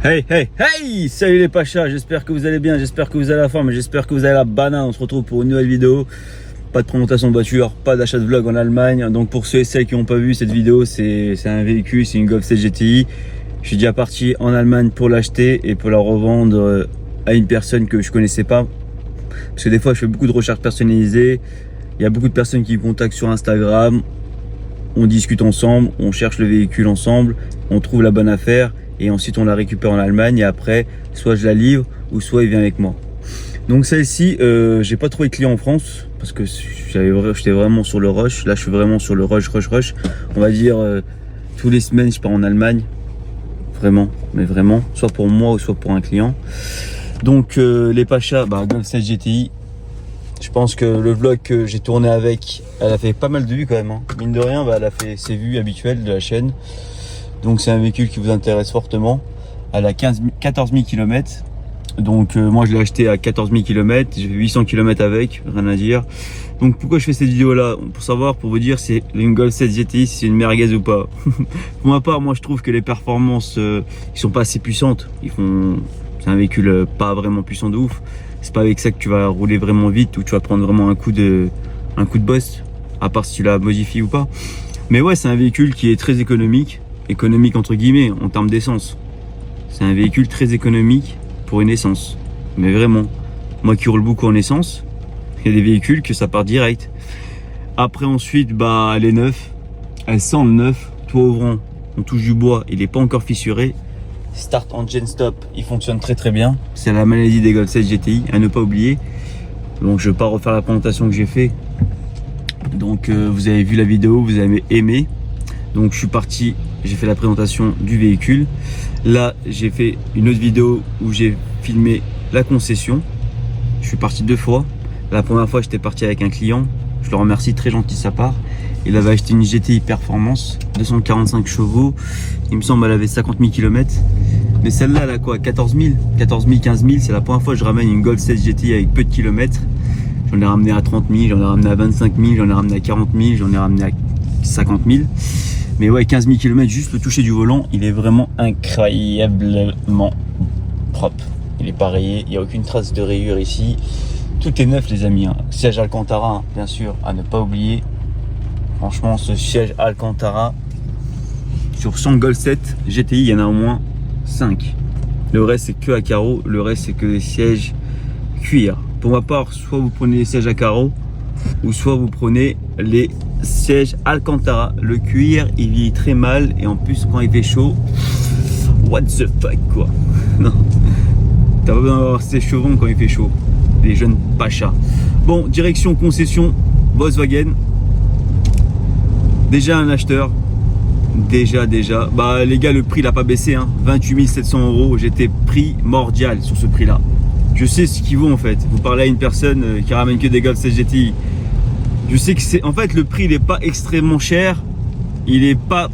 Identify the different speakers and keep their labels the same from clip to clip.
Speaker 1: Hey, hey, hey! Salut les Pachas, j'espère que vous allez bien, j'espère que vous avez la forme, j'espère que vous avez la banane. On se retrouve pour une nouvelle vidéo. Pas de présentation de voiture, pas d'achat de vlog en Allemagne. Donc pour ceux et celles qui n'ont pas vu cette vidéo, c'est un véhicule, c'est une Golf 7 GTI. Je suis déjà parti en Allemagne pour l'acheter et pour la revendre à une personne que je connaissais pas. Parce que des fois je fais beaucoup de recherches personnalisées. Il y a beaucoup de personnes qui me contactent sur Instagram. On discute ensemble, on cherche le véhicule ensemble, on trouve la bonne affaire. Et ensuite on la récupère en Allemagne et après soit je la livre ou soit il vient avec moi. Donc celle-ci j'ai pas trouvé de client en France parce que j'étais vraiment sur le rush. Là je suis vraiment sur le rush. On va dire tous les semaines je pars en Allemagne. Vraiment, mais vraiment, soit pour moi ou soit pour un client. Donc les Pachas, Golf 7 GTI. Je pense que le vlog que j'ai tourné avec, elle a fait pas mal de vues quand même, hein. Mine de rien, elle a fait ses vues habituelles de la chaîne. Donc c'est un véhicule qui vous intéresse fortement. Elle a 14 000 km. Donc moi je l'ai acheté à 14 000 km. J'ai fait 800 km avec, rien à dire. Donc pourquoi je fais cette vidéo là? Pour savoir, pour vous dire c'est une Golf 7 GTI, si c'est une merguez ou pas. Pour ma part, moi je trouve que les performances ils sont pas assez puissantes. C'est un véhicule pas vraiment puissant de ouf. C'est pas avec ça que tu vas rouler vraiment vite ou tu vas prendre vraiment un coup de boss, à part si tu la modifies ou pas. Mais ouais, c'est un véhicule qui est très économique entre guillemets en termes d'essence. C'est un véhicule très économique pour une essence. Mais vraiment, moi qui roule beaucoup en essence, il y a des véhicules que ça part direct. Après ensuite, elle est neuve, elle sent le neuf, toit ouvrant, on touche du bois, il n'est pas encore fissuré. Start engine stop, il fonctionne très bien. C'est la maladie des Golf 7 GTI, à ne pas oublier. Donc je ne vais pas refaire la présentation que j'ai fait. Donc vous avez vu la vidéo, vous avez aimé. Donc je suis parti, j'ai fait la présentation du véhicule. Là j'ai fait une autre vidéo où j'ai filmé la concession. Je suis parti 2 fois. La première fois j'étais parti avec un client. Je le remercie, très gentil de sa part. Il avait acheté une GTI Performance, 245 chevaux. Il me semble elle avait 50 000 km. Mais celle-là, elle a quoi, 14 000, 15 000. C'est la première fois que je ramène une Golf 7 GTI avec peu de kilomètres. J'en ai ramené à 30 000, j'en ai ramené à 25 000, j'en ai ramené à 40 000, j'en ai ramené à 50 000. Mais ouais, 15 000 km, juste le toucher du volant, il est vraiment incroyablement propre. Il est pas rayé, il n'y a aucune trace de rayure ici. Tout est neuf les amis, hein. Siège Alcantara, bien sûr, à ne pas oublier. Franchement, ce siège Alcantara, sur 100 Golf 7 GTI, il y en a au moins 5. Le reste, c'est que à carreaux, le reste, c'est que des sièges cuir. Pour ma part, soit vous prenez les sièges à carreaux, ou soit vous prenez les sièges Alcantara. Le cuir, il vieillit très mal, et en plus, quand il fait chaud, what the fuck, quoi. Non, t'as pas besoin d'avoir ces chevaux quand il fait chaud. Les jeunes Pachas. Bon, direction concession Volkswagen. Déjà un acheteur. Déjà. Les gars, le prix n'a pas baissé, hein. 28 700 €. J'étais primordial sur ce prix-là. Je sais ce qu'il vaut en fait. Vous parlez à une personne qui ramène que des Golf 7 GTI. Je sais que c'est. En fait, le prix il n'est pas extrêmement cher. Il n'est pas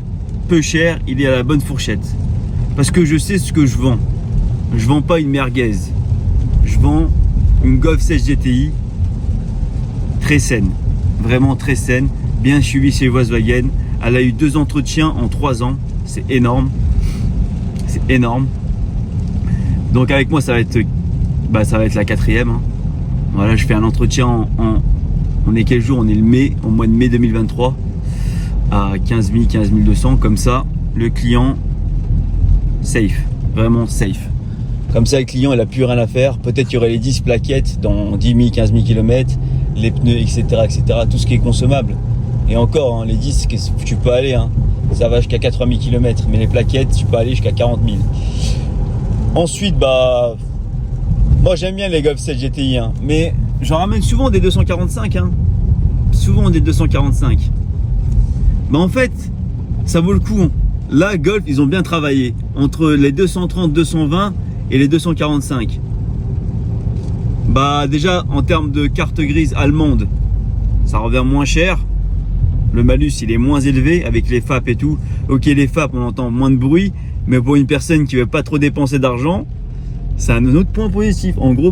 Speaker 1: peu cher. Il est à la bonne fourchette. Parce que je sais ce que je vends. Je vends pas une merguez. Je vends une Golf 7 GTI très saine. Vraiment très saine. Bien suivie chez Volkswagen. Elle a eu 2 entretiens en 3 ans. C'est énorme. C'est énorme. Donc avec moi, ça va être la 4e. Hein. Voilà, je fais un entretien on est quel jour? On est au mois de mai 2023. À 15 200. Comme ça, le client, safe. Vraiment safe. Comme ça, le client, il n'a plus rien à faire. Peut-être qu'il y aurait les 10 plaquettes dans 10 000, 15 000 km. Les pneus, etc. Tout ce qui est consommable. Et encore, hein, les disques, tu peux aller, hein, ça va jusqu'à 80 000 km, mais les plaquettes, tu peux aller jusqu'à 40 000. Ensuite, moi j'aime bien les Golf 7 GTI, hein, mais j'en ramène souvent des 245, hein, souvent des 245. En fait, ça vaut le coup. Là, Golf, ils ont bien travaillé entre les 230, 220 et les 245. Déjà, en termes de carte grise allemande, ça revient moins cher. Le malus il est moins élevé avec les FAP et tout. Ok, les FAP on entend moins de bruit, mais pour une personne qui veut pas trop dépenser d'argent, c'est un autre point positif. En gros,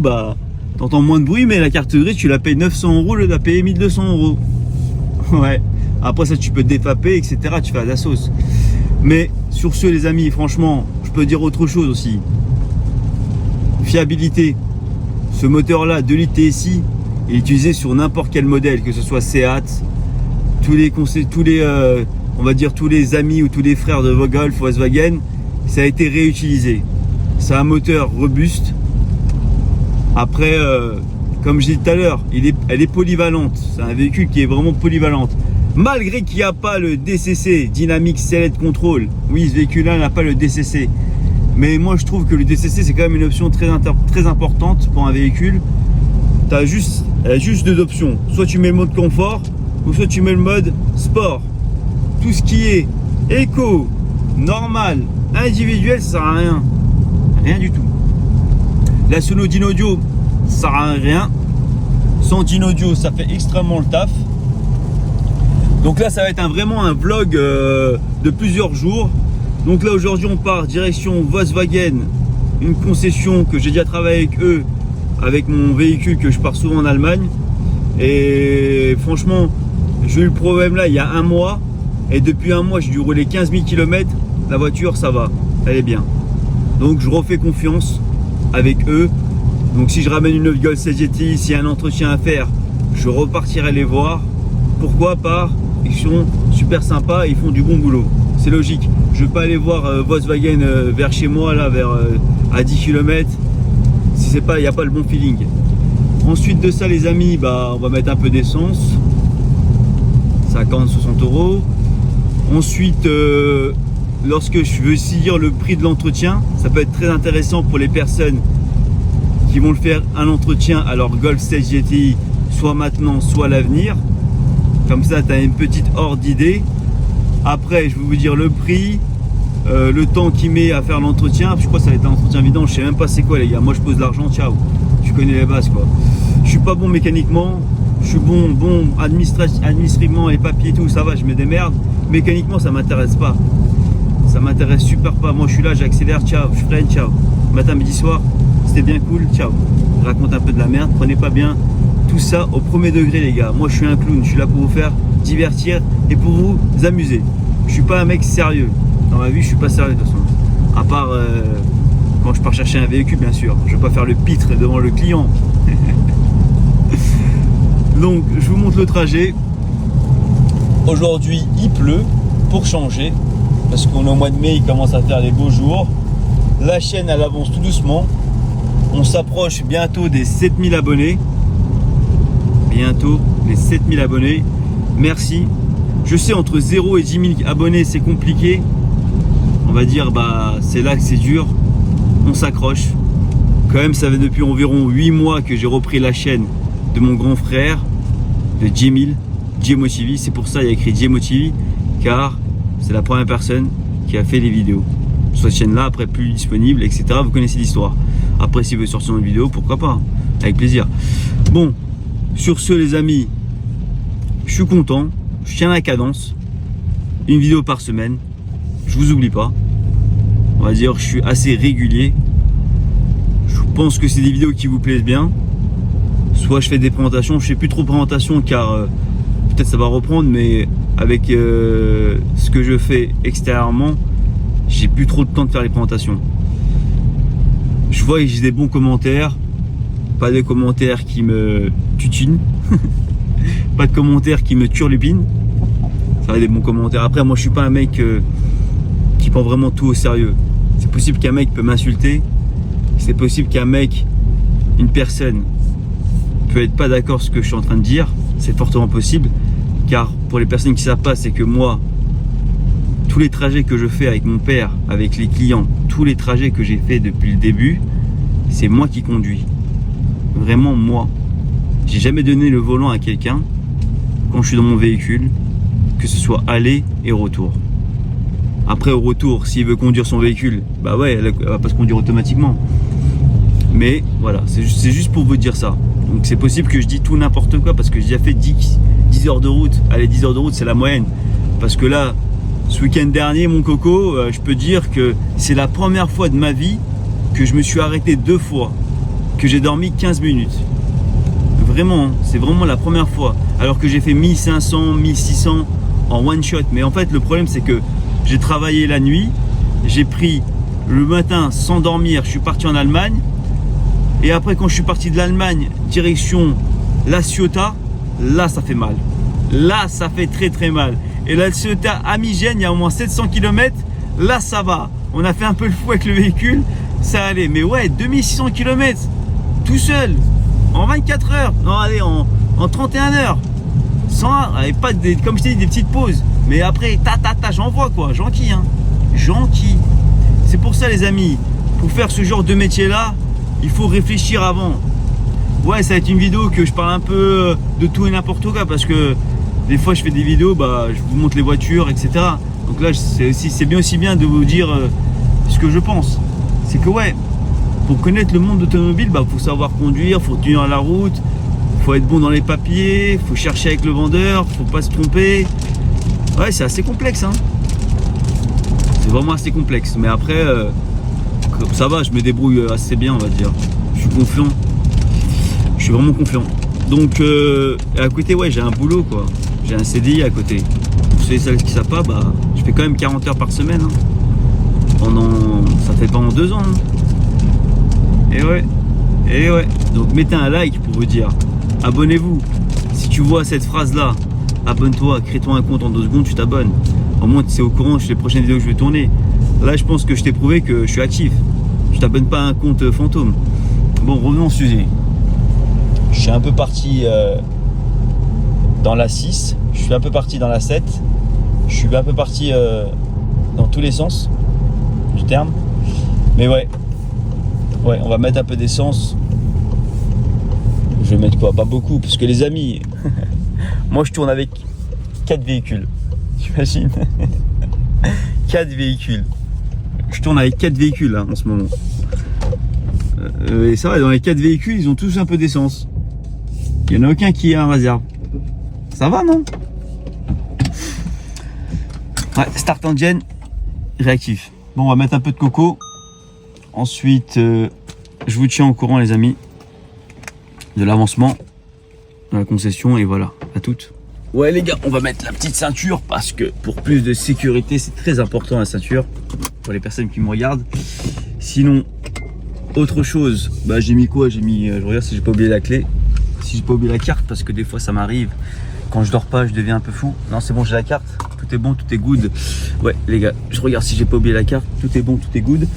Speaker 1: t'entends moins de bruit, mais la carte grise tu la payes 900 € au lieu de la payer 1200 €. Ouais. Après ça tu peux te défaper, etc. Tu fais à la sauce. Mais sur ce les amis, franchement, je je peux dire autre chose aussi. Fiabilité. Ce moteur-là, 2 litres TSI, il est utilisé sur n'importe quel modèle, que ce soit Seat, on va dire tous les amis ou tous les frères de Golf, Volkswagen, ça a été réutilisé. C'est un moteur robuste. Après, comme je disais tout à l'heure, elle est polyvalente. C'est un véhicule qui est vraiment polyvalente. Malgré qu'il n'y a pas le DCC, Dynamic Select Control. Oui, ce véhicule-là n'a pas le DCC. Mais moi, je trouve que le DCC, c'est quand même une option très importante pour un véhicule. Tu as juste 2 options. Soit tu mets le mode confort, ou soit tu mets le mode sport. Tout ce qui est éco, normal, individuel, ça sert à rien. Rien du tout. La Sono Dynaudio, ça sert à rien. Sans Dynaudio, ça fait extrêmement le taf. Donc là, ça va être vraiment un vlog de plusieurs jours. Donc là, aujourd'hui, on part direction Volkswagen, une concession que j'ai déjà travaillé avec eux, avec mon véhicule que je pars souvent en Allemagne. Et franchement, j'ai eu le problème là il y a un mois. Et depuis un mois, j'ai dû rouler 15 000 km. La voiture, ça va, elle est bien. Donc je refais confiance avec eux. Donc si je ramène une 9 Golf 16 GTI, s'il y a un entretien à faire, je repartirai les voir. Pourquoi pas? Ils sont super sympas, ils font du bon boulot. C'est logique. Je ne vais pas aller voir Volkswagen vers chez moi, là, à 10 km, si il n'y a pas le bon feeling. Ensuite de ça, les amis, on va mettre un peu d'essence. 50-60 euros. Ensuite, lorsque je veux aussi dire le prix de l'entretien, ça peut être très intéressant pour les personnes qui vont le faire un entretien à leur Golf 16 GTI, soit maintenant, soit à l'avenir. Comme ça, tu as une petite horde d'idées. Après, je vais vous dire le prix, le temps qu'il met à faire l'entretien. Je crois que ça va être un entretien vidange. Je sais même pas c'est quoi, les gars. Moi, je pose de l'argent, ciao. Tu connais les bases, quoi. Je suis pas bon mécaniquement. Je suis bon administrativement, les papiers et tout, ça va, je me démerde. Mécaniquement, ça m'intéresse pas. Ça m'intéresse super pas. Moi, je suis là, j'accélère, ciao. Je freine, ciao. Matin, midi, soir, c'était bien cool, ciao. Je raconte un peu de la merde, prenez pas bien. Tout ça au premier degré, les gars. Moi, je suis un clown. Je suis là pour vous faire divertir et pour vous amuser. Je suis pas un mec sérieux. Dans ma vie, je suis pas sérieux de toute façon. À part quand je pars chercher un véhicule, bien sûr. Je vais pas faire le pitre devant le client. Donc, je vous montre le trajet. Aujourd'hui, il pleut pour changer. Parce qu'on est au mois de mai, il commence à faire les beaux jours. La chaîne, elle avance tout doucement. On s'approche bientôt des 7000 abonnés. Bientôt les 7000 abonnés. Merci. Je sais, entre 0 et 10 000 abonnés, c'est compliqué. On va dire, c'est là que c'est dur. On s'accroche. Quand même, ça fait depuis environ 8 mois que j'ai repris la chaîne de mon grand frère, de Djemil, Djemo TV. C'est pour ça qu'il y a écrit Djemo TV, car c'est la première personne qui a fait les vidéos sur cette chaîne-là. Après, plus disponible, etc. Vous connaissez l'histoire. Après, si vous voulez sortir une vidéo, pourquoi pas, avec plaisir. Bon, sur ce, les amis, je suis content. Je tiens la cadence. Une vidéo par semaine. Je vous oublie pas. On va dire, je suis assez régulier. Je pense que c'est des vidéos qui vous plaisent bien. Soit je fais des présentations, je fais plus trop de présentations car peut-être ça va reprendre, mais avec ce que je fais extérieurement, j'ai plus trop de temps de faire les présentations. Je vois que j'ai des bons commentaires, pas des commentaires qui me tutinent, pas de commentaires qui me turlupinent. Ça va des bons commentaires. Après, moi je suis pas un mec qui prend vraiment tout au sérieux. C'est possible qu'un mec peut m'insulter, c'est possible qu'un mec, une personne peut être pas d'accord sur ce que je suis en train de dire, c'est fortement possible, car pour les personnes qui ne savent pas, c'est que moi, tous les trajets que je fais avec mon père, avec les clients, tous les trajets que j'ai fait depuis le début, c'est moi qui conduis, vraiment moi. J'ai jamais donné le volant à quelqu'un quand je suis dans mon véhicule, que ce soit aller et retour. Après, au retour, s'il veut conduire son véhicule, bah ouais, elle va pas se conduire automatiquement. Mais voilà, c'est juste pour vous dire ça. Donc c'est possible que je dis tout n'importe quoi parce que j'ai déjà fait 10 heures de route. Allez, 10 heures de route, c'est la moyenne. Parce que là, ce week-end dernier, mon coco, je peux dire que c'est la première fois de ma vie que je me suis arrêté 2 fois, que j'ai dormi 15 minutes. Vraiment, c'est vraiment la première fois. Alors que j'ai fait 1500, 1600 en one shot. Mais en fait, le problème, c'est que j'ai travaillé la nuit, j'ai pris le matin sans dormir, je suis parti en Allemagne. Et après, quand je suis parti de l'Allemagne, direction La Ciotat, là, ça fait mal. Là, ça fait très très mal. Et La Ciotat à Migène, il y a au moins 700 km. Là, ça va. On a fait un peu le fou avec le véhicule. Ça allait. Mais ouais, 2600 km tout seul. En 24 heures. Non, allez, en 31 heures. Sans, avec pas des, comme je t'ai dit, des petites pauses. Mais après, j'envoie quoi. J'enquille, hein. J'enquille. C'est pour ça, les amis. Pour faire ce genre de métier-là, il faut réfléchir avant. Ouais, ça va être une vidéo que je parle un peu de tout et n'importe quoi parce que des fois je fais des vidéos, bah, je vous montre les voitures, etc. Donc là, c'est bien aussi bien de vous dire ce que je pense. C'est que ouais, pour connaître le monde automobile, bah, faut savoir conduire, faut tenir la route, faut être bon dans les papiers, faut chercher avec le vendeur, faut pas se tromper. Ouais, c'est assez complexe, hein. C'est vraiment assez complexe. Mais après, ça va, je me débrouille assez bien, on va dire. Je suis confiant. Je suis vraiment confiant. Donc à côté, ouais, j'ai un boulot quoi. J'ai un CDI à côté. Pour ceux et celles qui ne savent pas, bah, je fais quand même 40 heures par semaine. Hein. Ça fait pendant 2 ans. Hein. Et ouais. Donc mettez un like pour vous dire. Abonnez-vous. Si tu vois cette phrase là, abonne-toi, crée-toi un compte en 2 secondes, tu t'abonnes. Au moins tu sais au courant sur les prochaines vidéos que je vais tourner. Là je pense que je t'ai prouvé que je suis actif. Je t'abonne pas à un compte fantôme. Bon, revenons au sujet. Je suis un peu parti dans la 6, je suis un peu parti dans la 7, je suis un peu parti dans tous les sens du terme. Mais ouais, on va mettre un peu d'essence. Je vais mettre quoi? Pas beaucoup, parce que les amis, moi je tourne avec 4 véhicules. T'imagines? 4 véhicules. Je tourne avec 4 véhicules là, en ce moment. Et ça va, dans les 4 véhicules, ils ont tous un peu d'essence. Il n'y en a aucun qui est en réserve. Ça va, non? Ouais, start engine, réactif. Bon, on va mettre un peu de coco. Ensuite, je vous tiens au courant, les amis, de l'avancement de la concession. Et voilà, à toutes. Ouais, les gars, on va mettre la petite ceinture parce que pour plus de sécurité, c'est très important la ceinture pour les personnes qui me regardent. Sinon, autre chose, bah, j'ai mis quoi? J'ai mis, je regarde si j'ai pas oublié la clé. Si j'ai pas oublié la carte, parce que des fois ça m'arrive, quand je dors pas je deviens un peu fou. Non, c'est bon, j'ai la carte, tout est bon, tout est good. Ouais les gars, je regarde si j'ai pas oublié la carte, tout est bon, tout est good.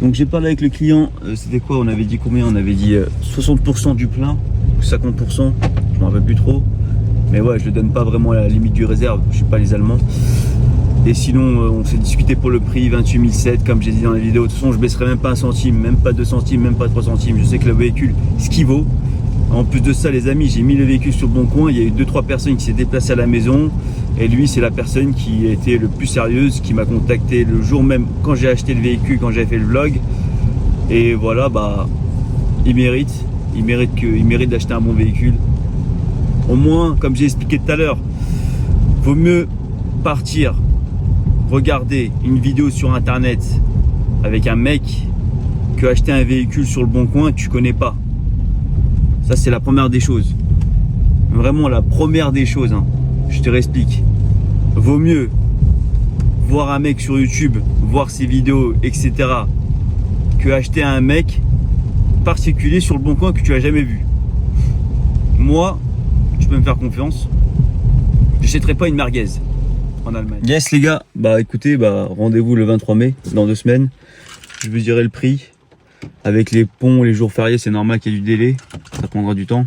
Speaker 1: Donc j'ai parlé avec le client, c'était quoi? On avait dit combien? On avait dit 60% du plein, ou 50%, je m'en rappelle plus trop. Mais ouais, je ne donne pas vraiment la limite du réserve, je suis pas les Allemands. Et sinon, on s'est discuté pour le prix, 28 700, comme j'ai dit dans la vidéo. De toute façon, je baisserai même pas 1 centime, même pas 2 centimes, même pas 3 centimes. Je sais que le véhicule, ce qu'il vaut. En plus de ça, les amis, j'ai mis le véhicule sur le bon coin. Il y a eu 2-3 personnes qui s'est déplacées à la maison. Et lui, c'est la personne qui a été le plus sérieuse, qui m'a contacté le jour même quand j'ai acheté le véhicule, quand j'avais fait le vlog. Et voilà, bah, il mérite d'acheter un bon véhicule. Au moins, comme j'ai expliqué tout à l'heure, vaut mieux partir regarder une vidéo sur internet avec un mec que acheter un véhicule sur le bon coin que tu connais pas. Ça, c'est la première des choses. Vraiment la première des choses, hein. Je te réexplique. Vaut mieux voir un mec sur YouTube, voir ses vidéos, etc. que acheter un mec particulier sur le bon coin que tu as jamais vu. Moi, tu peux me faire confiance. Je n'achèterai pas une merguez en Allemagne. Yes les gars, bah écoutez, bah rendez-vous le 23 mai, dans 2 semaines. Je vous dirai le prix. Avec les ponts, les jours fériés, c'est normal qu'il y ait du délai. Ça prendra du temps.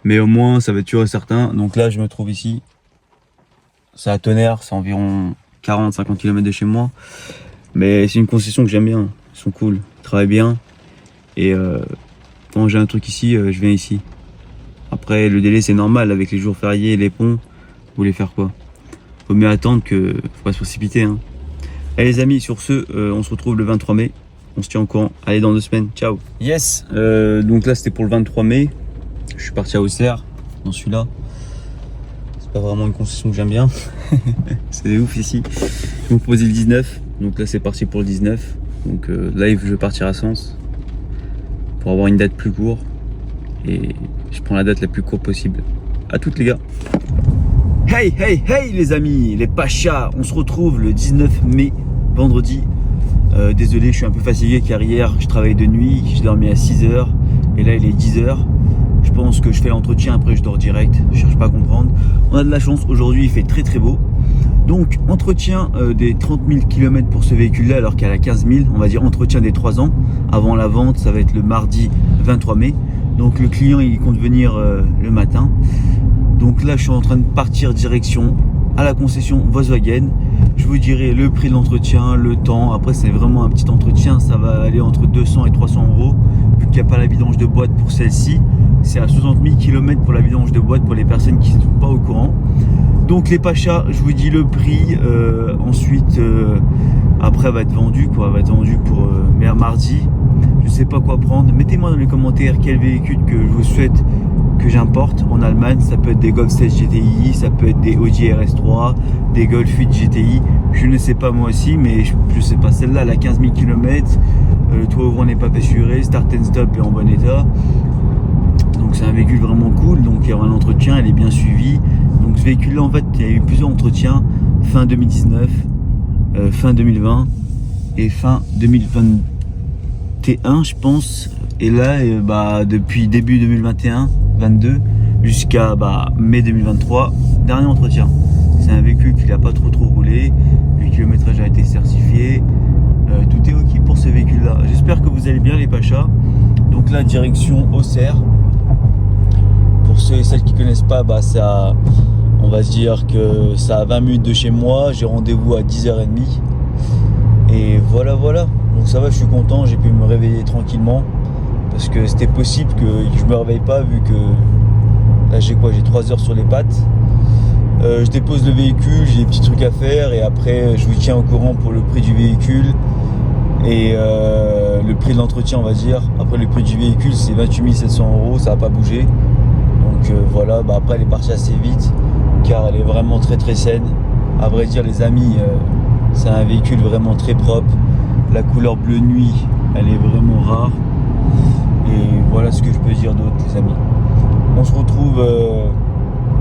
Speaker 1: Mais au moins, ça va être sûr et certain. Donc là, je me trouve ici. C'est à Tonnerre, c'est environ 40-50 km de chez moi. Mais c'est une concession que j'aime bien. Ils sont cool, ils travaillent bien. Et quand j'ai un truc ici, je viens ici. Après, le délai, c'est normal. Avec les jours fériés et les ponts, vous voulez faire quoi? Faut mieux attendre que... Faut pas se précipiter, hein. Allez les amis, sur ce, on se retrouve le 23 mai. On se tient au courant. Allez, dans 2 semaines. Ciao. Yes. Donc là, c'était pour le 23 mai. Je suis parti à Auxerre, dans celui-là. C'est pas vraiment une concession que j'aime bien. C'est ouf ici. Je me proposais le 19. Donc là, c'est parti pour le 19. Donc là, je vais partir à Sens pour avoir une date plus courte. Et je prends la date la plus courte possible. À toutes les gars. Hey, hey, hey les amis, les Pachas. On se retrouve le 19 mai, vendredi. Désolé, je suis un peu fatigué car hier je travaille de nuit, j'ai dormi à 6h et là il est 10h. Je pense que je fais l'entretien, après je dors direct, je cherche pas à comprendre. On a de la chance, aujourd'hui il fait très très beau. Donc entretien des 30 000 km pour ce véhicule là alors qu'elle a 15 000, on va dire entretien des 3 ans. Avant la vente, ça va être le mardi 23 mai. Donc le client il compte venir le matin. Donc là je suis en train de partir direction à la concession Volkswagen. Je vous dirai le prix de l'entretien, le temps. Après c'est vraiment un petit entretien, ça va aller entre 200 et 300 euros. Vu qu'il n'y a pas la vidange de boîte pour celle-ci, c'est à 60 000 km pour la vidange de boîte pour les personnes qui ne sont pas au courant. Donc les Pachas, je vous dis le prix. Ensuite après va être vendu quoi, va être vendu pour mardi. Je sais pas quoi prendre. Mettez-moi dans les commentaires quel véhicule que je vous souhaite que j'importe en Allemagne. Ça peut être des Golf 16 GTI, ça peut être des Audi RS3, des Golf 8 GTI. Je ne sais pas moi aussi, mais je sais pas. Celle-là, elle a 15 000 km. Le toit ouvrant n'est pas fissuré, start and stop est en bon état. Donc c'est un véhicule vraiment cool. Donc il y aura un entretien, elle est bien suivie. Donc ce véhicule-là, en fait, il y a eu plusieurs entretiens fin 2019, fin 2020 et fin 2021, je pense. Et là, depuis début 2021-22 jusqu'à mai 2023, dernier entretien. C'est un véhicule qui n'a pas trop roulé, le kilométrage a été certifié, tout est ok pour ce véhicule-là. J'espère que vous allez bien les Pachas. Donc là, direction Auxerre. Pour ceux et celles qui ne connaissent pas, ça, on va se dire que ça a 20 minutes de chez moi. J'ai rendez-vous à 10h30. Et voilà. Donc ça va, je suis content, j'ai pu me réveiller tranquillement. Parce que c'était possible que je me réveille pas vu que là j'ai 3 heures sur les pattes. Je dépose le véhicule, j'ai des petits trucs à faire et après je vous tiens au courant pour le prix du véhicule et le prix de l'entretien on va dire. Après le prix du véhicule c'est 28 700 euros, ça va pas bouger. Donc voilà, après elle est partie assez vite car elle est vraiment très saine. À vrai dire les amis, c'est un véhicule vraiment très propre. La couleur bleu nuit elle est vraiment rare. Et voilà ce que je peux dire d'autre les amis. On se retrouve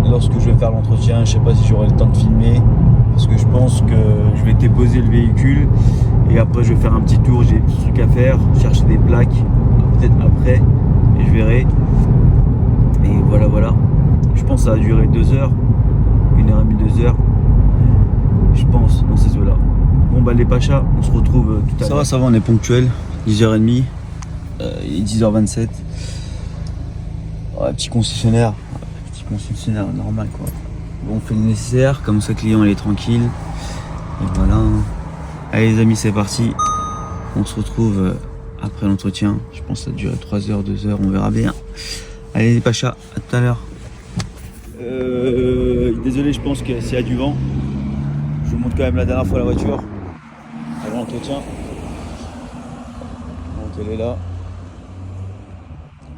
Speaker 1: lorsque je vais faire l'entretien. Je sais pas si j'aurai le temps de filmer parce que je pense que je vais déposer le véhicule et après je vais faire un petit tour, j'ai des petits trucs à faire, chercher des plaques peut-être après et je verrai. Et voilà. Je pense que ça va durer 2 heures, 1h30, 2 heures. Je pense dans ces eaux là. Bon les Pachas, on se retrouve tout à l'heure. Ça va, on est ponctuel, 10h30. Il est 10h27. Petit concessionnaire normal quoi. Bon, on fait le nécessaire, comme ça le client il est tranquille. Et voilà. Allez les amis, c'est parti. On se retrouve après l'entretien. Je pense que ça dure 3 heures, 2 heures, on verra bien. Allez les Pachas, à tout à l'heure. Désolé, je pense que s'il y a du vent, je vous montre quand même la dernière fois la voiture avant l'entretien. Donc elle est là.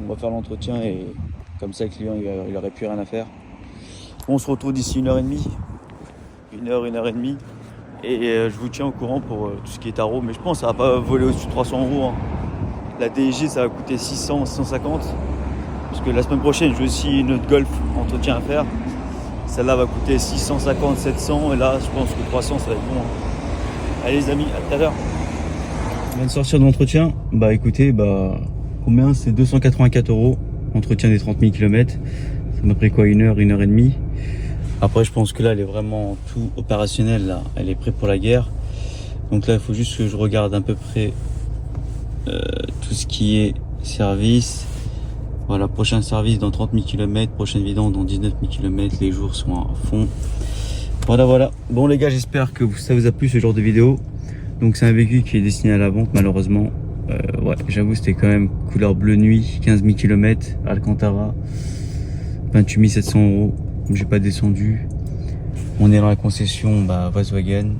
Speaker 1: On va faire l'entretien et comme ça le client il aurait plus rien à faire. On se retrouve d'ici 1h30. 1h30. Et je vous tiens au courant pour tout ce qui est tarot. Mais je pense que ça va pas voler au-dessus de 300 euros. La DSG ça va coûter 600, 650. Parce que la semaine prochaine j'ai aussi une autre Golf entretien à faire. Celle-là va coûter 650, 700. Et là je pense que 300 ça va être bon. Allez les amis, à tout à l'heure. On vient de sortir de l'entretien. Écoutez, combien? C'est 284 euros. Entretien des 30 000 km. Ça m'a pris quoi, 1h30. Après, je pense que là, elle est vraiment tout opérationnelle. Là. Elle est prête pour la guerre. Donc là, il faut juste que je regarde à peu près tout ce qui est service. Voilà, prochain service dans 30 000 km. Prochaine vidange dans 19 000 km. Les jours sont à fond. Voilà. Bon les gars, j'espère que ça vous a plu ce genre de vidéo. Donc c'est un véhicule qui est destiné à la vente malheureusement. J'avoue c'était quand même couleur bleu nuit, 15 000 km, Alcantara, 28 700 euros, j'ai pas descendu. On est dans la concession Volkswagen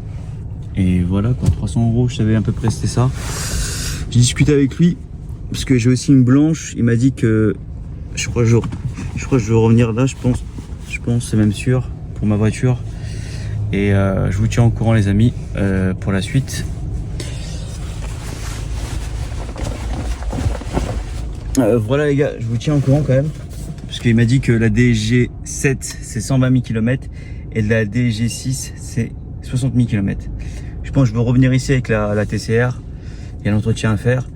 Speaker 1: et voilà quoi, 300 euros, je savais à peu près c'était ça. J'ai discuté avec lui parce que j'ai aussi une blanche, il m'a dit que je crois que je vais revenir là, je pense c'est même sûr pour ma voiture. Et je vous tiens au courant les amis pour la suite. Voilà les gars, je vous tiens au courant quand même. Parce qu'il m'a dit que la DSG 7 c'est 120 000 km et la DSG 6 c'est 60 000 km. Je pense que je vais revenir ici avec la TCR il y a l'entretien à faire.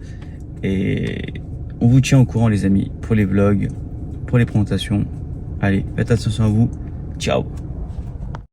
Speaker 1: Et on vous tient au courant les amis, pour les vlogs, pour les présentations. Allez, faites attention à vous. Ciao.